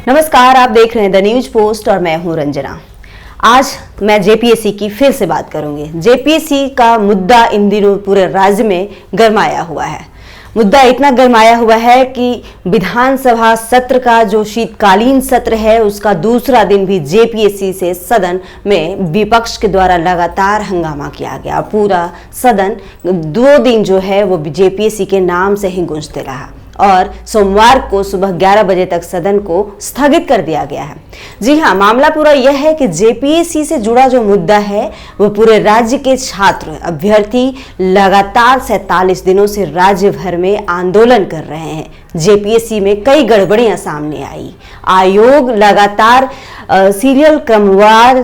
नमस्कार, आप देख रहे हैं द न्यूज पोस्ट और मैं हूं रंजना। आज मैं जेपीएससी की फिर से बात करूंगी। जेपीएससी का मुद्दा इन दिनों पूरे राज्य में गरमाया हुआ है। मुद्दा इतना गरमाया हुआ है कि विधानसभा सत्र का जो शीतकालीन सत्र है उसका दूसरा दिन भी जेपीएससी से सदन में विपक्ष के द्वारा लगातार हंगामा किया गया। पूरा सदन 2 दिन जो है वो जेपीएससी के नाम से ही गूंजते रहा और सोमवार को सुबह 11 बजे तक सदन को स्थगित कर दिया गया है। जी हां, मामला पूरा यह है कि जेपीएससी से जुड़ा जो मुद्दा है वो पूरे राज्य के छात्र अभ्यर्थी लगातार 47 दिनों से राज्य भर में आंदोलन कर रहे हैं। जेपीएससी में कई गड़बड़ियां सामने आई। आयोग लगातार सीरियल क्रमवार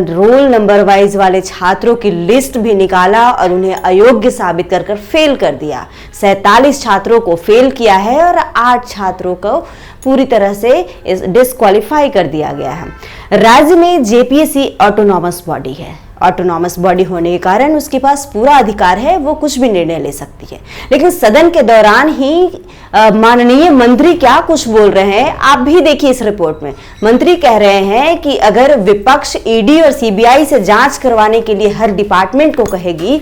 रोल नंबर वाइज वाले छात्रों की लिस्ट भी निकाला और उन्हें अयोग्य साबित कर फेल कर दिया। 47 छात्रों को फेल किया है और 8 छात्रों को पूरी तरह से डिस्क्वालीफाई कर दिया गया है। राज्य में जेपीएससी ऑटोनॉमस बॉडी है। ऑटोनॉमस बॉडी होने के कारण उसके पास पूरा अधिकार है, वो कुछ भी निर्णय ले सकती है। लेकिन सदन के दौरान ही माननीय मंत्री क्या कुछ बोल रहे हैं आप भी देखिए इस रिपोर्ट में। मंत्री कह रहे हैं कि अगर विपक्ष ईडी और सीबीआई से जांच करवाने के लिए हर डिपार्टमेंट को कहेगी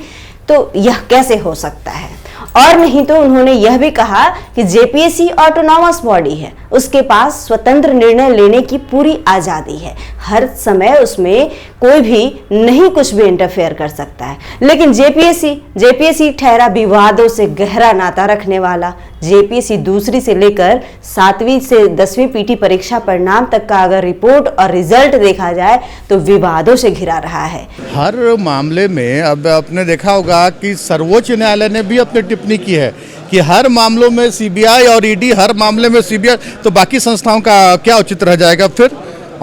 तो यह कैसे हो सकता है। और नहीं तो उन्होंने यह भी कहा कि जेपीएससी ऑटोनॉमस बॉडी है, उसके पास स्वतंत्र निर्णय लेने की पूरी आजादी है। हर समय उसमें कोई भी नहीं कुछ भी इंटरफेयर कर सकता है। लेकिन जेपीएससी ठहरा विवादों से गहरा नाता रखने वाला। जेपीएससी दूसरी से लेकर 7वीं से 10वीं पीटी परीक्षा परिणाम तक का अगर रिपोर्ट और रिजल्ट देखा जाए तो विवादों से घिरा रहा है। हर मामले में अब आपने देखा होगा कि सर्वोच्च न्यायालय ने भी अपनी टिप्पणी की है कि हर मामलों में सीबीआई और ईडी, हर मामले में सीबीआई, तो बाकी संस्थाओं का क्या उचित रह जाएगा फिर।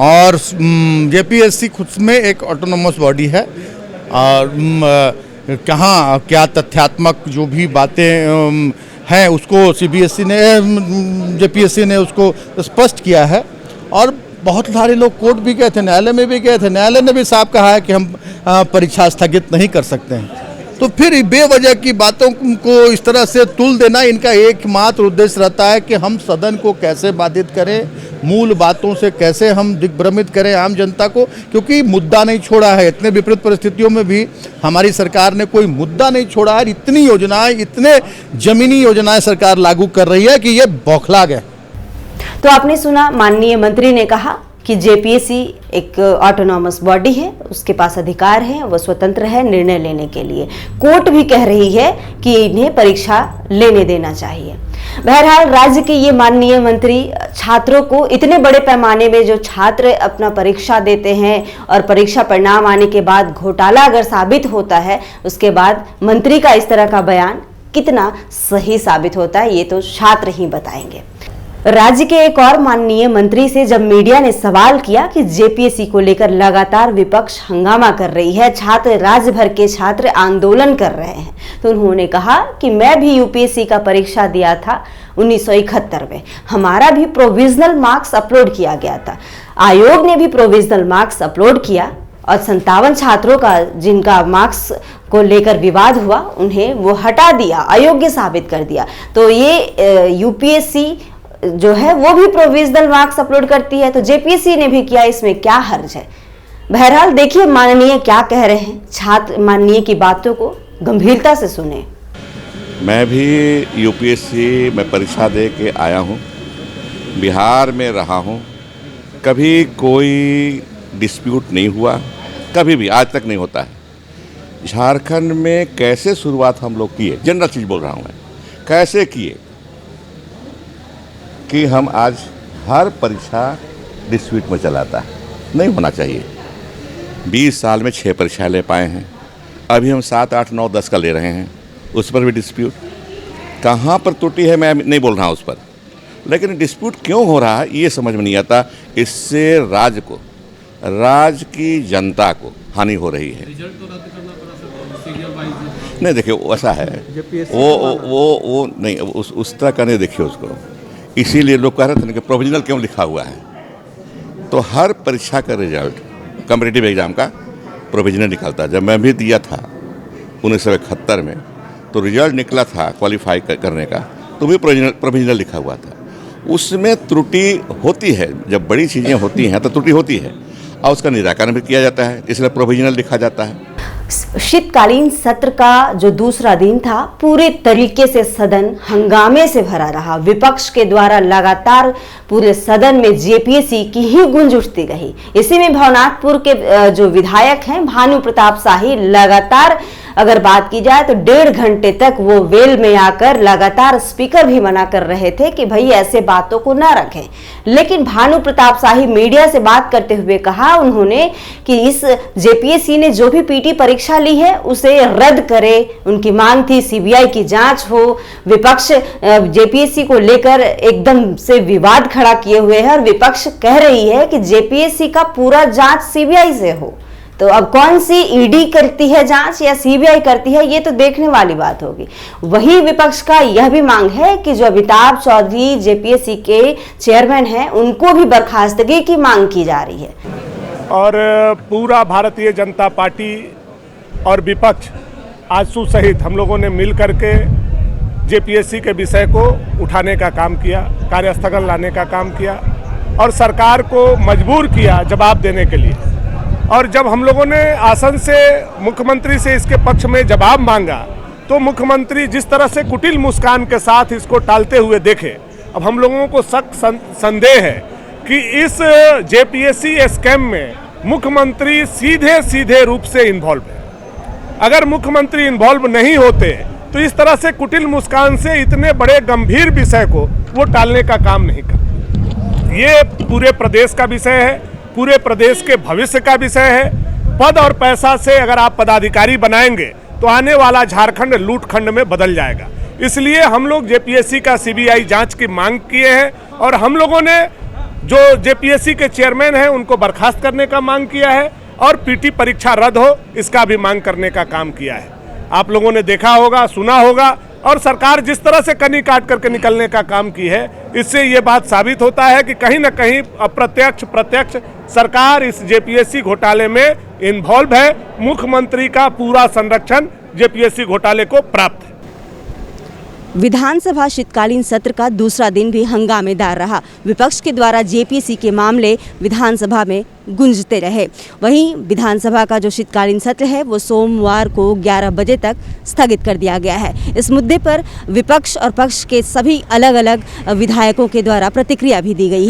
और जेपीएससी खुद में एक ऑटोनोमस बॉडी है और कहाँ क्या तथ्यात्मक जो भी बातें हैं उसको जेपीएससी ने उसको स्पष्ट किया है। और बहुत सारे लोग कोर्ट भी गए थे, न्यायालय में भी गए थे, न्यायालय ने भी साफ कहा है कि हम परीक्षा स्थगित नहीं कर सकते हैं। तो फिर बेवजह की बातों को इस तरह से तुल देना, इनका एकमात्र उद्देश्य रहता है कि हम सदन को कैसे बाधित करें, मूल बातों से कैसे हम दिग्भ्रमित करें आम जनता को, क्योंकि मुद्दा नहीं छोड़ा है। इतने विपरीत परिस्थितियों में भी हमारी सरकार ने कोई मुद्दा नहीं छोड़ा है। इतनी योजनाएं, इतने जमीनी योजनाएं सरकार लागू कर रही है कि ये बौखला गए। तो आपने सुना, माननीय मंत्री ने कहा कि जेपीएससी एक ऑटोनॉमस बॉडी है, उसके पास अधिकार है, वह स्वतंत्र है निर्णय लेने के लिए। कोर्ट भी कह रही है कि इन्हें परीक्षा लेने देना चाहिए। बहरहाल राज्य के ये माननीय मंत्री छात्रों को इतने बड़े पैमाने में जो छात्र अपना परीक्षा देते हैं और परीक्षा परिणाम आने के बाद घोटाला अगर साबित होता है, उसके बाद मंत्री का इस तरह का बयान कितना सही साबित होता है ये तो छात्र ही बताएंगे। राज्य के एक और माननीय मंत्री से जब मीडिया ने सवाल किया कि जेपीएससी को लेकर लगातार विपक्ष हंगामा कर रही है, छात्र, राज्य भर के छात्र आंदोलन कर रहे हैं, तो उन्होंने कहा कि मैं भी यूपीएससी का परीक्षा दिया था 1971 में। हमारा भी प्रोविजनल मार्क्स अपलोड किया गया था। आयोग ने भी प्रोविजनल मार्क्स अपलोड किया और 57 छात्रों का जिनका मार्क्स को लेकर विवाद हुआ उन्हें वो हटा दिया, अयोग्य साबित कर दिया। तो ये यूपीएससी जो है वो भी प्रोविजनल मार्क्स अपलोड करती है, तो जेपीएससी ने भी किया, इसमें क्या हर्ज है। बहरहाल देखिए माननीय क्या कह रहे हैं। छात्र माननीय की बातों को गंभीरता से सुने। मैं भी यूपीएससी में परीक्षा दे के आया हूँ, बिहार में रहा हूँ, कभी कोई डिस्प्यूट नहीं हुआ, कभी भी आज तक नहीं होता है। झारखंड में कैसे शुरुआत हम लोग किए, जनरल चीज़ बोल रहा हूँ मैं, कैसे किए कि हम आज हर परीक्षा डिस्प्यूट में चलाता है, नहीं होना चाहिए। 20 साल में 6 परीक्षाएं ले पाए हैं, अभी हम 7, 8, 9, 10 का ले रहे हैं, उस पर भी डिस्प्यूट। कहाँ पर त्रुटि है मैं नहीं बोल रहा हूँ उस पर, लेकिन डिस्प्यूट क्यों हो रहा है ये समझ में नहीं आता। इससे राज्य की जनता को हानि हो रही है। नहीं देखिए ऐसा है, वो नहीं उस तरह का नहीं, देखिए उसको इसीलिए लोग कह रहे थे ना कि प्रोविजनल क्यों लिखा हुआ है। तो हर परीक्षा का रिजल्ट कॉम्पिटिटिव एग्ज़ाम का प्रोविजनल निकलता है। जब मैं भी दिया था 1971 में तो रिजल्ट निकला था क्वालिफाई करने का, तो भी प्रोविजनल लिखा हुआ था। उसमें त्रुटि होती है। जब बड़ी चीज़ें होती हैं तो त्रुटि होती है और उसका निराकरण भी किया जाता है, इसलिए प्रोविजनल लिखा जाता है। शीतकालीन सत्र का जो दूसरा दिन था, पूरे तरीके से सदन हंगामे से भरा रहा। विपक्ष के द्वारा लगातार पूरे सदन में जेपीएससी की ही गूंज उठती रही। इसी में भवनाथपुर के जो विधायक हैं भानु प्रताप शाही, लगातार अगर बात की जाए तो 1.5 घंटे तक वो वेल में आकर लगातार स्पीकर भी मना कर रहे थे कि भाई ऐसे बातों को ना रखें। लेकिन भानु प्रताप शाही मीडिया से बात करते हुए कहा उन्होंने कि इस जेपीएससी ने जो भी पीटी परीक्षा ली है उसे रद्द करे। उनकी मांग थी सीबीआई की जांच हो। विपक्ष जेपीएससी को लेकर एकदम से विवाद खड़ा किए हुए है और विपक्ष कह रही है कि जेपीएससी का पूरा जांच सीबीआई से हो। तो अब कौन सी ईडी करती है जांच या सीबीआई करती है, ये तो देखने वाली बात होगी। वही विपक्ष का यह भी मांग है कि जो अमिताभ चौधरी जेपीएससी के चेयरमैन हैं उनको भी बर्खास्तगी की मांग की जा रही है। और पूरा भारतीय जनता पार्टी और विपक्ष आजसू सहित हम लोगों ने मिल करके जेपीएससी के विषय को उठाने का काम किया, कार्यस्थगन लाने का काम किया और सरकार को मजबूर किया जवाब देने के लिए। और जब हम लोगों ने आसन से मुख्यमंत्री से इसके पक्ष में जवाब मांगा तो मुख्यमंत्री जिस तरह से कुटिल मुस्कान के साथ इसको टालते हुए देखे, अब हम लोगों को सख्त संदेह है कि इस जेपीएससी स्कैम में मुख्यमंत्री सीधे सीधे रूप से इन्वॉल्व है। अगर मुख्यमंत्री इन्वॉल्व नहीं होते तो इस तरह से कुटिल मुस्कान से इतने बड़े गंभीर विषय को वो टालने का काम नहीं करते। ये पूरे प्रदेश का विषय है, पूरे प्रदेश के भविष्य का विषय है। पद और पैसा से अगर आप पदाधिकारी बनाएंगे तो आने वाला झारखंड लूटखंड में बदल जाएगा। इसलिए हम लोग जेपीएससी का सीबीआई जांच की मांग किए हैं और हम लोगों ने जो जेपीएससी के चेयरमैन हैं उनको बर्खास्त करने का मांग किया है और पीटी परीक्षा रद्द हो इसका भी मांग करने का काम किया है। आप लोगों ने देखा होगा, सुना होगा और सरकार जिस तरह से कनी काट करके निकलने का काम की है, इससे ये बात साबित होता है कि कहीं ना कहीं अप्रत्यक्ष प्रत्यक्ष सरकार इस जेपीएससी घोटाले में इन्वॉल्व है। मुख्यमंत्री का पूरा संरक्षण जेपीएससी घोटाले को प्राप्त है। विधानसभा शीतकालीन सत्र का दूसरा दिन भी हंगामेदार रहा। विपक्ष के द्वारा जेपीएससी के मामले विधानसभा में गूंजते रहे। वहीं विधानसभा का जो शीतकालीन सत्र है वो सोमवार को 11 बजे तक स्थगित कर दिया गया है। इस मुद्दे पर विपक्ष और पक्ष के सभी अलग अलग विधायकों के द्वारा प्रतिक्रिया भी दी गई है।